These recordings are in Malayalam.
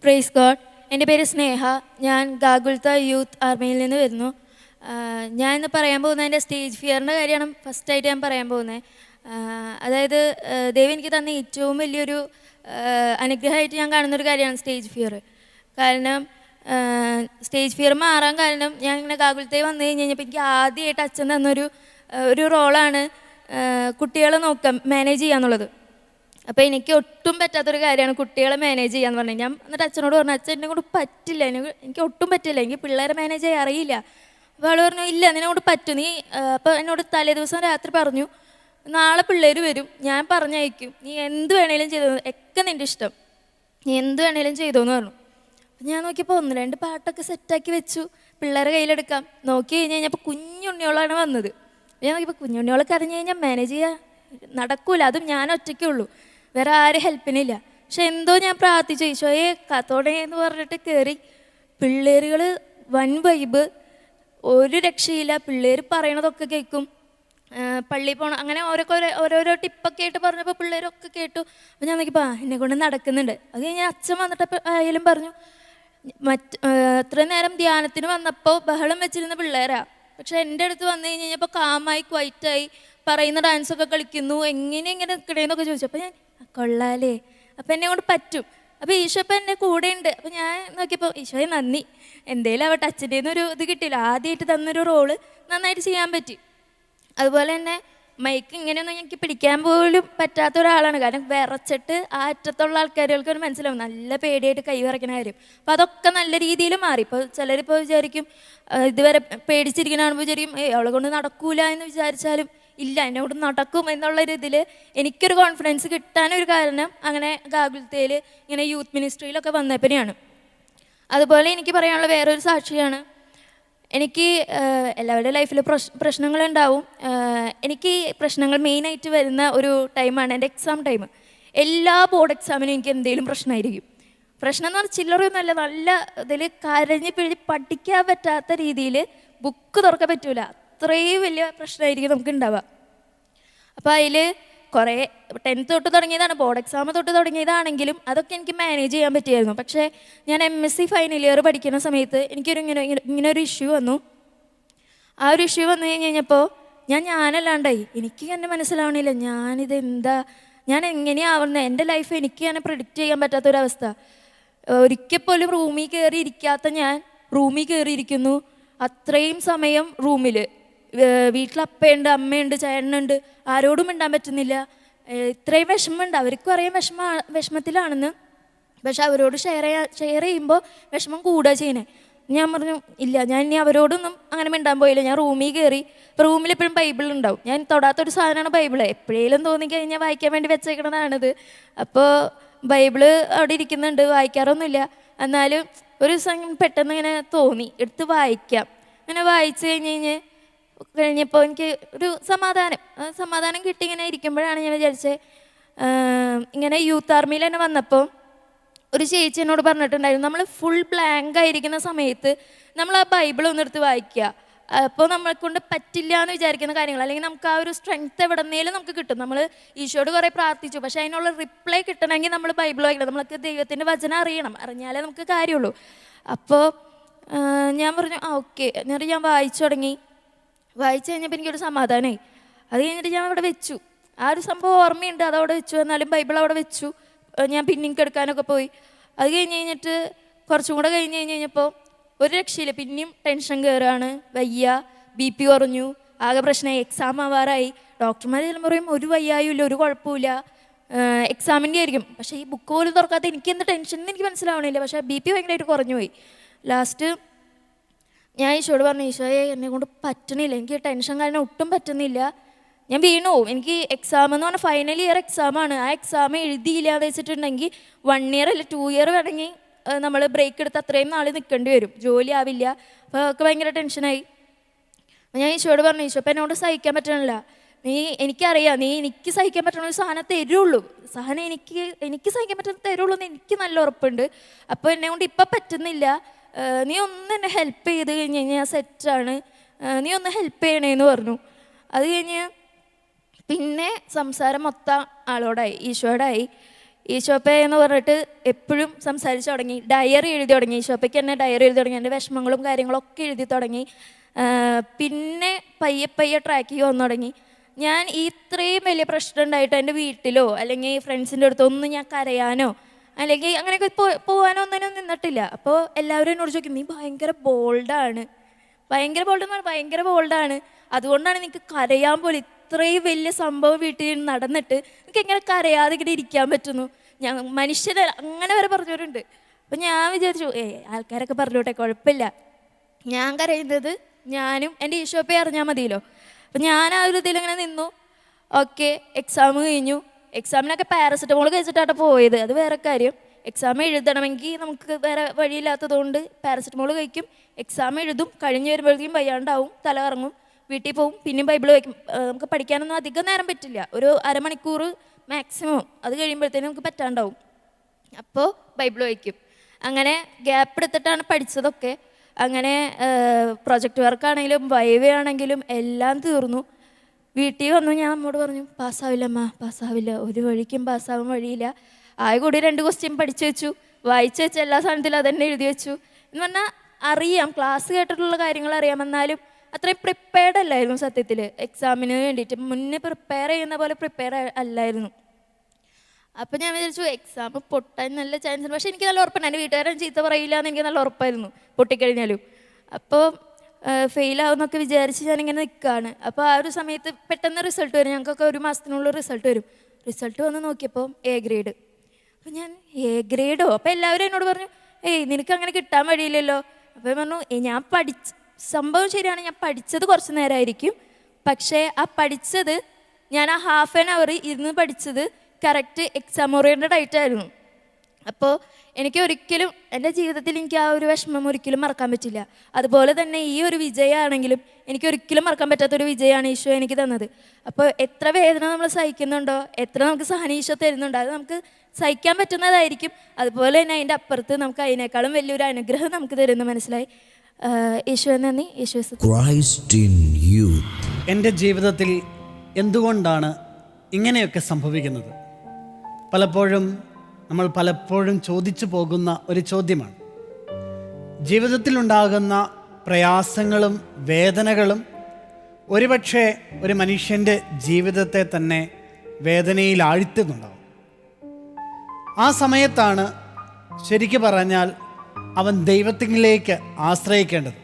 Praise God. എൻ്റെ പേര് സ്നേഹ. ഞാൻ ഗാഗുൽത്ത യൂത്ത് ആർമിയിൽ നിന്ന് വരുന്നു. ഞാൻ ഇന്ന് പറയാൻ പോകുന്നത് എൻ്റെ സ്റ്റേജ് ഫിയറിൻ്റെ കാര്യമാണ് ഫസ്റ്റായിട്ട് ഞാൻ പറയാൻ പോകുന്നത്. അതായത് ദൈവം എനിക്ക് തന്ന ഏറ്റവും വലിയൊരു അനുഗ്രഹമായിട്ട് ഞാൻ കാണുന്നൊരു കാര്യമാണ് സ്റ്റേജ് ഫിയർ. കാരണം സ്റ്റേജ് ഫിയർ മാറാൻ കാരണം ഞാൻ ഇങ്ങനെ ഗാഗുൽത്തയിൽ വന്നു കഴിഞ്ഞപ്പോൾ എനിക്ക് ആദ്യമായിട്ട് അച്ഛൻ തന്നൊരു റോളാണ് കുട്ടികളെ മാനേജ് ചെയ്യാന്നുള്ളത്. അപ്പോൾ എനിക്ക് ഒട്ടും പറ്റാത്തൊരു കാര്യമാണ് കുട്ടികളെ മാനേജ് ചെയ്യാന്ന് പറഞ്ഞാൽ. ഞാൻ എന്നിട്ട് അച്ഛനോട് പറഞ്ഞു, അച്ഛൻ എന്നെ കൊണ്ട് പറ്റില്ല, എനിക്ക് ഒട്ടും പറ്റില്ല, എനിക്ക് പിള്ളേരെ മാനേജ് ചെയ്യാൻ അറിയില്ല. അപ്പോൾ ആൾ പറഞ്ഞു, ഇല്ല നിന്നെ കൊണ്ട് പറ്റും നീ. അപ്പോൾ എന്നോട് തലേ ദിവസം രാത്രി പറഞ്ഞു, നാളെ പിള്ളേർ വരും, ഞാൻ പറഞ്ഞയക്കും, നീ എന്ത് വേണേലും ചെയ്തോ, ഒക്കെ നിൻ്റെ ഇഷ്ടം, നീ എന്ത് വേണേലും ചെയ്തോന്ന് പറഞ്ഞു. അപ്പം ഞാൻ നോക്കിയപ്പോൾ 1-2 പാട്ടൊക്കെ സെറ്റാക്കി വെച്ചു, പിള്ളേരെ കയ്യിലെടുക്കാം. നോക്കി കഴിഞ്ഞ് കഴിഞ്ഞപ്പോൾ കുഞ്ഞുണ്ണിയോളാണ് വന്നത്. ഞാൻ നോക്കിയപ്പോൾ കുഞ്ഞുണ്ണിയോളെ കരഞ്ഞു കഴിഞ്ഞാൽ മാനേജ് ചെയ്യാൻ നടക്കൂല, അതും ഞാൻ ഒറ്റയ്ക്കേ ഉള്ളൂ, വേറെ ആരും ഹെൽപ്പിനില്ല. പക്ഷെ എന്തോ ഞാൻ പ്രാർത്ഥിച്ചു, ഈശോയെ കത്തോടെ എന്ന് പറഞ്ഞിട്ട് കയറി. പിള്ളേരുകൾ വൻ വൈബ്, ഒരു രക്ഷയില്ല, പിള്ളേർ പറയണതൊക്കെ കേൾക്കും. പള്ളിയിൽ പോകണം അങ്ങനെ ഓരോരോ ടിപ്പൊക്കെ ആയിട്ട് പറഞ്ഞപ്പോൾ പിള്ളേരൊക്കെ കേട്ടു. അപ്പോൾ ഞാൻ നോക്കിയപ്പോൾ എന്നെ കൊണ്ട് നടക്കുന്നുണ്ട്. അത് കഴിഞ്ഞ് അച്ഛൻ വന്നിട്ട് ആയാലും പറഞ്ഞു, അത്രയും നേരം ധ്യാനത്തിന് വന്നപ്പോൾ ബഹളം വെച്ചിരുന്ന പിള്ളേരാ, പക്ഷെ എൻ്റെ അടുത്ത് വന്നു കഴിഞ്ഞപ്പോൾ കാമായി ക്വൈറ്റായി പറയുന്ന ഡാൻസൊക്കെ കളിക്കുന്നു, എങ്ങനെ നിൽക്കണേന്നൊക്കെ ചോദിച്ചു. അപ്പോൾ ഞാൻ കൊള്ളാലേ, അപ്പം എന്നെ കൊണ്ട് പറ്റും, അപ്പോൾ ഈശോ ഇപ്പം എൻ്റെ കൂടെ ഉണ്ട്. അപ്പോൾ ഞാൻ നോക്കിയപ്പോൾ ഈശോയെ നന്ദി, എന്തേലും ആവട്ടെ, അച്ഛൻ്റെ നിന്നൊരു ഇത് കിട്ടിയില്ല, ആദ്യമായിട്ട് തന്നൊരു റോള് നന്നായിട്ട് ചെയ്യാൻ പറ്റി. അതുപോലെ തന്നെ മൈക്ക് ഇങ്ങനെയൊന്നും എനിക്ക് പിടിക്കാൻ പോലും പറ്റാത്ത ഒരാളാണ്. കാരണം വിറച്ചിട്ട് ആ അറ്റത്തുള്ള ആൾക്കാരുകൾക്ക് ഒരു മനസ്സിലാവും നല്ല പേടിയായിട്ട് കൈ വിറയ്ക്കുന്ന കാര്യം. അപ്പോൾ അതൊക്കെ നല്ല രീതിയിൽ മാറി. ഇപ്പോൾ ചിലരിപ്പോൾ വിചാരിക്കും, ഇതുവരെ പേടിച്ചിരിക്കുന്ന കാണുമ്പോൾ വിചാരിക്കും അവളെ കൊണ്ട് നടക്കൂല എന്ന് വിചാരിച്ചാലും ഇല്ല, എന്നോട് നടക്കും എന്നുള്ളൊരു ഇതിൽ എനിക്കൊരു കോൺഫിഡൻസ് കിട്ടാനൊരു കാരണം അങ്ങനെ ഗാഗുൽത്തയിൽ ഇങ്ങനെ യൂത്ത് മിനിസ്ട്രിയിലൊക്കെ വന്നപ്പോഴാണ്. അതുപോലെ എനിക്ക് പറയാനുള്ള വേറൊരു സാക്ഷിയാണ്, എനിക്ക് എല്ലാവരുടെ ലൈഫിൽ പ്രശ്നങ്ങളുണ്ടാവും. എനിക്ക് പ്രശ്നങ്ങൾ മെയിനായിട്ട് വരുന്ന ഒരു ടൈമാണ് എൻ്റെ എക്സാം ടൈം. എല്ലാ ബോർഡ് എക്സാമിനും എനിക്ക് എന്തെങ്കിലും പ്രശ്നമായിരിക്കും. പ്രശ്നം എന്ന് പറഞ്ഞാൽ ചില്ലറയൊന്നുമല്ല, നല്ല ഇതിൽ കരഞ്ഞ് പിഴിഞ്ഞ് പഠിക്കാൻ പറ്റാത്ത രീതിയിൽ ബുക്ക് തുറക്കാൻ പറ്റൂല, അത്രയും വലിയ പ്രശ്നമായിരിക്കും നമുക്ക് ഉണ്ടാവുക. അപ്പോൾ അതിൽ കുറേ 10th തൊട്ട് തുടങ്ങിയതാണ്, ബോർഡ് എക്സാം തൊട്ട് തുടങ്ങിയതാണെങ്കിലും അതൊക്കെ എനിക്ക് മാനേജ് ചെയ്യാൻ പറ്റിയായിരുന്നു. പക്ഷേ ഞാൻ MSc ഫൈനൽ ഇയർ പഠിക്കുന്ന സമയത്ത് എനിക്കൊരു ഇങ്ങനെ ഒരു ഇഷ്യൂ വന്നു. ആ ഒരു ഇഷ്യൂ വന്നു കഴിഞ്ഞപ്പോൾ ഞാനല്ലാണ്ടായി. എനിക്ക് തന്നെ മനസ്സിലാവണില്ല ഞാൻ എങ്ങനെയാവുന്നത്, എൻ്റെ ലൈഫ് എനിക്ക് തന്നെ പ്രെഡിക്റ്റ് ചെയ്യാൻ പറ്റാത്തൊരവസ്ഥ. ഒരിക്കൽ പോലും റൂമിൽ കയറി ഇരിക്കാത്ത ഞാൻ റൂമിൽ കയറിയിരിക്കുന്നു, അത്രയും സമയം റൂമിൽ. വീട്ടിൽ അപ്പയുണ്ട്, അമ്മയുണ്ട്, ചേട്ടനുണ്ട്, ആരോടും മിണ്ടാൻ പറ്റുന്നില്ല. ഇത്രയും വിഷമമുണ്ട്, അവർക്കും അറിയാം വിഷമത്തിലാണെന്ന്, പക്ഷെ അവരോട് ഷെയർ ചെയ്യുമ്പോൾ വിഷമം കൂടുക ചെയ്യണേ. ഞാൻ പറഞ്ഞു ഇല്ല, ഞാൻ ഇനി അവരോടൊന്നും അങ്ങനെ മിണ്ടാൻ പോയില്ല. ഞാൻ റൂമിൽ കയറി. ഇപ്പോൾ റൂമിൽ എപ്പോഴും ബൈബിൾ ഉണ്ടാവും, ഞാൻ തൊടാത്തൊരു സാധനമാണ് ബൈബിള്. എപ്പോഴേലും തോന്നിക്കഴിഞ്ഞാൽ വായിക്കാൻ വേണ്ടി വെച്ചേക്കണതാണിത്. അപ്പോൾ ബൈബിള് അവിടെ ഇരിക്കുന്നുണ്ട്, വായിക്കാറൊന്നുമില്ല. എന്നാലും ഒരു ദിവസം പെട്ടെന്ന് ഇങ്ങനെ തോന്നി എടുത്ത് വായിക്കാം. അങ്ങനെ വായിച്ചു കഴിഞ്ഞപ്പോൾ എനിക്ക് ഒരു സമാധാനം കിട്ടി. ഇങ്ങനെ ഇരിക്കുമ്പോഴാണ് ഞാൻ വിചാരിച്ചത്, ഇങ്ങനെ യൂത്ത് ആർമിയിൽ തന്നെ വന്നപ്പോൾ ഒരു ചേച്ചി എന്നോട് പറഞ്ഞിട്ടുണ്ടായിരുന്നു, നമ്മൾ ഫുൾ ബ്ലാങ്ക് ആയിരിക്കുന്ന സമയത്ത് നമ്മൾ ആ ബൈബിൾ ഒന്നെടുത്ത് വായിക്കുക. അപ്പോൾ നമ്മളെ കൊണ്ട് പറ്റില്ല എന്ന് വിചാരിക്കുന്ന കാര്യങ്ങൾ, അല്ലെങ്കിൽ നമുക്ക് ആ ഒരു സ്ട്രെങ്ത് എവിടെന്നേലും നമുക്ക് കിട്ടും. നമ്മൾ ഈശോയോട് കുറേ പ്രാർത്ഥിച്ചു, പക്ഷേ അതിനുള്ള റിപ്ലൈ കിട്ടണമെങ്കിൽ നമ്മൾ ബൈബിൾ വായിക്കണം, നമുക്ക് ദൈവത്തിൻ്റെ വചനം അറിഞ്ഞാലേ നമുക്ക് കാര്യമുള്ളൂ. അപ്പോൾ ഞാൻ പറഞ്ഞു ഓക്കെ. എന്നിട്ട് ഞാൻ വായിച്ചു തുടങ്ങി. വായിച്ചു കഴിഞ്ഞപ്പോൾ എനിക്കൊരു സമാധാനമായി. അത് കഴിഞ്ഞിട്ട് ഞാൻ അവിടെ വെച്ചു. ആ ഒരു സംഭവം ഓർമ്മയുണ്ട്, അതവിടെ വെച്ചു. എന്നാലും ബൈബിൾ അവിടെ വെച്ചു. ഞാൻ പിന്നെയും കിടക്കാനൊക്കെ പോയി. അത് കഴിഞ്ഞിട്ട് കുറച്ചും കൂടെ കഴിഞ്ഞപ്പോൾ ഒരു രക്ഷയില്ല, പിന്നെയും ടെൻഷൻ കയറുകയാണ്, വയ്യ, BP കുറഞ്ഞു, ആകെ പ്രശ്നമായി. എക്സാം ആവാറായി. ഡോക്ടർമാർ ചെല്ലുമ്പോൾ പറയും ഒരു വയ്യായും ഇല്ല, ഒരു കുഴപ്പമില്ല, എക്സാമിൻ്റെ ആയിരിക്കും. പക്ഷേ ഈ ബുക്ക് പോലും തുറക്കാത്ത എനിക്ക് എന്ത് ടെൻഷൻ എന്ന് എനിക്ക് മനസ്സിലാവണില്ല. പക്ഷേ BP ഭയങ്കരമായിട്ട് കുറഞ്ഞു പോയി. ലാസ്റ്റ് ഞാൻ ഈശോയോട് പറഞ്ഞു, ഈശോയെ എന്നെ കൊണ്ട് പറ്റണില്ല, എനിക്ക് ടെൻഷൻ കാരണം ഒട്ടും പറ്റുന്നില്ല, ഞാൻ വീണു പോകും. എനിക്ക് എക്സാം എന്ന് പറഞ്ഞാൽ ഫൈനൽ ഇയർ എക്സാമാണ്. ആ എക്സാം എഴുതിയില്ല എന്ന് വെച്ചിട്ടുണ്ടെങ്കിൽ 1 ഇയർ അല്ല 2 ഇയർ വേണമെങ്കിൽ നമ്മൾ ബ്രേക്ക് എടുത്ത് അത്രയും നാൾ നിൽക്കേണ്ടി വരും, ജോലി ആവില്ല. അപ്പോൾ അതൊക്കെ ഭയങ്കര ടെൻഷനായി. ഞാൻ ഈശോയോട് പറഞ്ഞു, ഈശോ ഇപ്പം എന്നോട് സഹിക്കാൻ പറ്റണില്ല, എനിക്കറിയാം എനിക്ക് സഹിക്കാൻ പറ്റണ ഒരു സാധനം തരുള്ളൂ, എനിക്ക് സഹിക്കാൻ പറ്റുന്ന തരുള്ളൂ എന്ന് എനിക്ക് നല്ല ഉറപ്പുണ്ട്. അപ്പോൾ എന്നെ കൊണ്ട് ഇപ്പം പറ്റുന്നില്ല, നീ ഒന്ന് എന്നെ ഹെൽപ്പ് ചെയ്ത് കഴിഞ്ഞ് കഴിഞ്ഞാൽ സെറ്റാണ്, നീ ഒന്ന് ഹെൽപ്പ് ചെയ്യണേന്ന് പറഞ്ഞു. അത് കഴിഞ്ഞ് പിന്നെ സംസാരം മൊത്തം ആളോടായി, ഈശോയോടായി. ഈശോപ്പ എന്ന് പറഞ്ഞിട്ട് എപ്പോഴും സംസാരിച്ച് തുടങ്ങി, ഡയറി എഴുതി തുടങ്ങി. ഈശോപ്പയ്ക്ക് തന്നെ ഡയറി എഴുതി തുടങ്ങി, എൻ്റെ വിഷമങ്ങളും കാര്യങ്ങളൊക്കെ എഴുതി തുടങ്ങി. പിന്നെ പയ്യെ പയ്യെ ട്രാക്കിൽ വന്നു തുടങ്ങി. ഞാൻ ഇത്രയും വലിയ പ്രശ്നം ഉണ്ടായിട്ട് എൻ്റെ വീട്ടിലോ അല്ലെങ്കിൽ ഫ്രണ്ട്സിൻ്റെ അടുത്തോ ഒന്നും ഞാൻ കരയാനോ അല്ലെങ്കിൽ അങ്ങനെയൊക്കെ പോകാനോ ഒന്നിനും നിന്നിട്ടില്ല. അപ്പോൾ എല്ലാവരും എന്നോട് ചോദിക്കും, നീ ഭയങ്കര ബോൾഡാണ്, ഭയങ്കര ബോൾഡാണ്, അതുകൊണ്ടാണ് നിനക്ക് കരയാൻ പോലും, ഇത്രയും വലിയ സംഭവം വീട്ടിൽ നടന്നിട്ട് എനിക്ക് എങ്ങനെ കരയാതെ ഇങ്ങനെ ഇരിക്കാൻ പറ്റുന്നു, മനുഷ്യരെ അങ്ങനെ വരെ പറഞ്ഞവരുണ്ട്. അപ്പം ഞാൻ വിചാരിച്ചു, ആൾക്കാരൊക്കെ പറഞ്ഞോട്ടെ, കുഴപ്പമില്ല, ഞാൻ കരയുന്നത് ഞാനും എൻ്റെ ഈശോപ്പയെ അറിഞ്ഞാൽ മതിയല്ലോ. അപ്പം ഞാൻ ആ ഒരു ഇതിലിങ്ങനെ നിന്നു. ഓക്കെ, എക്സാം കഴിഞ്ഞു. എക്സാമിനൊക്കെ പാരസെറ്റമോൾ കഴിച്ചിട്ടാണ് പോയത്, അത് വേറെ കാര്യം. എക്സാം എഴുതണമെങ്കിൽ നമുക്ക് വേറെ വഴിയില്ലാത്തതുകൊണ്ട് പാരസെറ്റമോൾ കഴിക്കും, എക്സാം എഴുതും, കഴിഞ്ഞ് വരുമ്പോഴേക്കും വയ്യാണ്ടാവും, തല കറങ്ങും, വീട്ടിൽ പോവും, പിന്നെയും ബൈബിൾ വായിക്കും. നമുക്ക് പഠിക്കാനൊന്നും അധികം നേരം പറ്റില്ല, ഒരു അരമണിക്കൂർ മാക്സിമം, അത് കഴിയുമ്പോഴത്തേനും നമുക്ക് പറ്റാണ്ടാവും. അപ്പോൾ ബൈബിൾ വായിക്കും. അങ്ങനെ ഗ്യാപ്പ് എടുത്തിട്ടാണ് പഠിച്ചതൊക്കെ. അങ്ങനെ പ്രൊജക്റ്റ് വർക്കാണെങ്കിലും വൈവേ ആണെങ്കിലും എല്ലാം തീർന്നു. വീട്ടിൽ വന്നു ഞാൻ അമ്മോട് പറഞ്ഞു, പാസ്സാവില്ലമ്മ, പാസ്സാവില്ല, ഒരു വഴിക്കും പാസ്സാവാൻ വഴിയില്ല. ആകെ കൂടി 2 ക്വസ്റ്റ്യൻ പഠിച്ചു വെച്ചു, വായിച്ചു വെച്ച എല്ലാ സാധനത്തിലും അതന്നെ എഴുതി വെച്ചു. എന്ന് പറഞ്ഞാൽ അറിയാം, ക്ലാസ് കേട്ടിട്ടുള്ള കാര്യങ്ങൾ അറിയാം, എന്നാലും അത്രയും പ്രിപ്പയർഡ് അല്ലായിരുന്നു സത്യത്തിൽ. എക്സാമിന് വേണ്ടിയിട്ട് മുന്നേ പ്രിപ്പയർ ചെയ്യുന്ന പോലെ പ്രിപ്പയർ അല്ലായിരുന്നു. അപ്പം ഞാൻ വിചാരിച്ചു എക്സാം പൊട്ടാൻ നല്ല ചാൻസ് ഉണ്ട്. പക്ഷേ എനിക്ക് നല്ല ഉറപ്പുണ്ട്, എൻ്റെ വീട്ടുകാരൻ ചീത്ത പറയില്ല എന്ന് എനിക്ക് നല്ല ഉറപ്പായിരുന്നു പൊട്ടിക്കഴിഞ്ഞാലും. അപ്പോൾ ഫെയിലാവുമെന്നൊക്കെ വിചാരിച്ച് ഞാനിങ്ങനെ നിൽക്കുകയാണ്. അപ്പോൾ ആ ഒരു സമയത്ത് പെട്ടെന്ന് റിസൾട്ട് വരും, ഞങ്ങൾക്കൊക്കെ 1 മാസത്തിനുള്ളിൽ റിസൾട്ട് വരും. റിസൾട്ട് വന്ന് നോക്കിയപ്പോൾ A ഗ്രേഡ്. അപ്പോൾ ഞാൻ A ഗ്രേഡോ? അപ്പോൾ എല്ലാവരും എന്നോട് പറഞ്ഞു, നിനക്ക് അങ്ങനെ കിട്ടാൻ വഴിയില്ലല്ലോ. അപ്പോൾ പറഞ്ഞു, ഞാൻ സംഭവം ശരിയാണ്, ഞാൻ പഠിച്ചത് കുറച്ച് നേരമായിരിക്കും, പക്ഷേ ആ പഠിച്ചത് ഞാൻ ആ ഹാഫ് ആൻ അവർ ഇരുന്ന് പഠിച്ചത് കറക്റ്റ് എക്സാം ഓറിയൻറ്റഡ് ആയിട്ടായിരുന്നു. അപ്പോൾ എനിക്ക് ഒരിക്കലും എൻ്റെ ജീവിതത്തിൽ എനിക്ക് ആ ഒരു വിഷമം ഒരിക്കലും മറക്കാൻ പറ്റില്ല. അതുപോലെ തന്നെ ഈ ഒരു വിജയമാണെങ്കിലും എനിക്ക് ഒരിക്കലും മറക്കാൻ പറ്റാത്തൊരു വിജയമാണ് ഈശോ എനിക്ക് തന്നത്. അപ്പോൾ എത്ര വേദന നമ്മൾ സഹിക്കുന്നുണ്ടോ, എത്ര നമുക്ക് സഹനം ഈശോ തരുന്നുണ്ടോ, അത് നമുക്ക് സഹിക്കാൻ പറ്റുന്നതായിരിക്കും. അതുപോലെ തന്നെ അതിൻ്റെ അപ്പുറത്ത് നമുക്ക് അതിനേക്കാളും വലിയൊരു അനുഗ്രഹം നമുക്ക് തരുന്നു മനസ്സിലായി. ഈശോ നന്ദി, ഈശോ. എൻ്റെ ജീവിതത്തിൽ എന്തുകൊണ്ടാണ് ഇങ്ങനെയൊക്കെ സംഭവിക്കുന്നത്? നമ്മൾ പലപ്പോഴും ചോദിച്ചു പോകുന്ന ഒരു ചോദ്യമാണ്. ജീവിതത്തിലുണ്ടാകുന്ന പ്രയാസങ്ങളും വേദനകളും ഒരുപക്ഷെ ഒരു മനുഷ്യൻ്റെ ജീവിതത്തെ തന്നെ വേദനയിൽ ആഴ്ത്തുന്നുണ്ടാവും. ആ സമയത്താണ് ശരിക്കു പറഞ്ഞാൽ അവൻ ദൈവത്തിലേക്ക് ആശ്രയിക്കേണ്ടത്.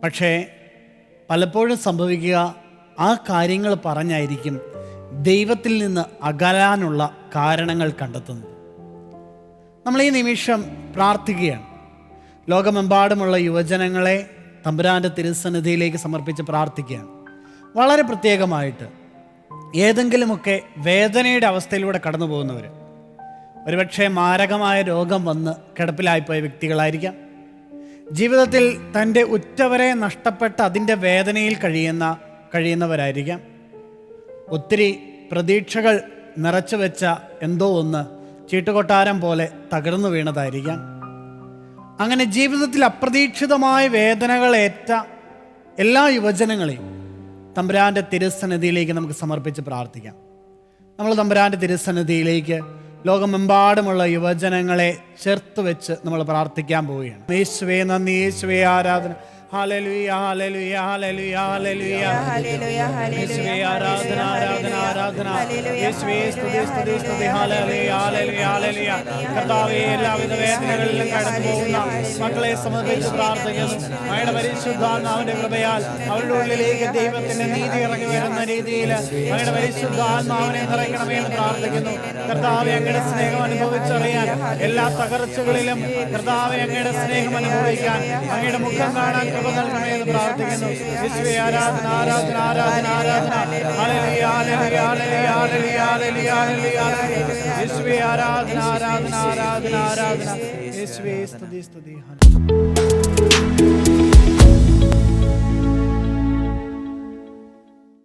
പക്ഷേ പലപ്പോഴും സംഭവിക്കുക, ആ കാര്യങ്ങൾ പറഞ്ഞായിരിക്കും ദൈവത്തിൽ നിന്ന് അകലാനുള്ള കാരണങ്ങൾ കണ്ടെത്തുന്നത്. നമ്മൾ ഈ നിമിഷം പ്രാർത്ഥിക്കുകയാണ്. ലോകമെമ്പാടുമുള്ള യുവജനങ്ങളെ തമ്പുരാൻ്റെ തിരുസന്നിധിയിലേക്ക് സമർപ്പിച്ച് പ്രാർത്ഥിക്കുകയാണ്. വളരെ പ്രത്യേകമായിട്ട് ഏതെങ്കിലുമൊക്കെ വേദനയുടെ അവസ്ഥയിലൂടെ കടന്നു പോകുന്നവർ, ഒരുപക്ഷെ മാരകമായ രോഗം വന്ന് കിടപ്പിലായിപ്പോയ വ്യക്തികളായിരിക്കാം, ജീവിതത്തിൽ തൻ്റെ ഉറ്റവരെ നഷ്ടപ്പെട്ട അതിൻ്റെ വേദനയിൽ കഴിയുന്നവരായിരിക്കാം, ഒത്തിരി പ്രതീക്ഷകൾ നിറച്ചു വെച്ച എന്തോ ഒന്ന് ചീട്ടുകൊട്ടാരം പോലെ തകർന്നു വീണതായിരിക്കാം. അങ്ങനെ ജീവിതത്തിൽ അപ്രതീക്ഷിതമായ വേദനകളേറ്റ എല്ലാ യുവജനങ്ങളെയും തമ്പുരാൻ്റെ തിരുസന്നിധിയിലേക്ക് നമുക്ക് സമർപ്പിച്ച് പ്രാർത്ഥിക്കാം. നമ്മൾ തമ്പുരാൻ്റെ തിരുസന്നിധിയിലേക്ക് ലോകമെമ്പാടുമുള്ള യുവജനങ്ങളെ ചേർത്ത് വെച്ച് നമ്മൾ പ്രാർത്ഥിക്കാൻ പോവുകയാണ്. യേശുവേ നന്ദി, യേശുവേ ആരാധന. Hallelujah, hallelujah, hallelujah, hallelujah, hallelujah, യേശുവേ ആരാധന, ആരാധന, ആരാധന, യേശുവേ സ്തുതി, സ്തുതി, സ്തുതി, ഹല്ലേലൂയ, ഹല്ലേലൂയ, ഹല്ലേലൂയ. കർത്താവേ, എല്ലാവിധ വേദനകളിലും കടന്നു പോകുന്ന മക്കളെ സമർപ്പിച്ച് പ്രാർത്ഥിക്കുന്നു. അങ്ങയുടെ പരിശുദ്ധാത്മാവിന്റെ കൃപയാൽ അവരുടെ ഉള്ളിലേക്ക് ദൈവത്തിന്റെ നീതി ഇറങ്ങി വരുന്ന രീതിയിൽ അങ്ങയുടെ പരിശുദ്ധാത്മാവിനെ നിറയ്ക്കണമെന്ന് പ്രാർത്ഥിക്കുന്നു. കർത്താവേ, അങ്ങയുടെ സ്നേഹം അനുഭവിച്ചറിയാൻ, എല്ലാ തകർച്ചകളിലും കർത്താവേ അങ്ങയുടെ സ്നേഹം അനുഭവിക്കാൻ, അങ്ങയുടെ മുഖം കാണാൻ നൽകണമെന്ന് പ്രാർത്ഥിക്കുന്നു. യേശുവേ ആരാധന, ആരാധന, ആരാധന, ആരാധന, hallelujah, hallelujah, hallelujah, hallelujah, hallelujah, hallelujah, യേശുവേ ആരാധന, ആരാധന, ആരാധന, ആരാധന, യേശുവേ സ്തുതി, സ്തുതി.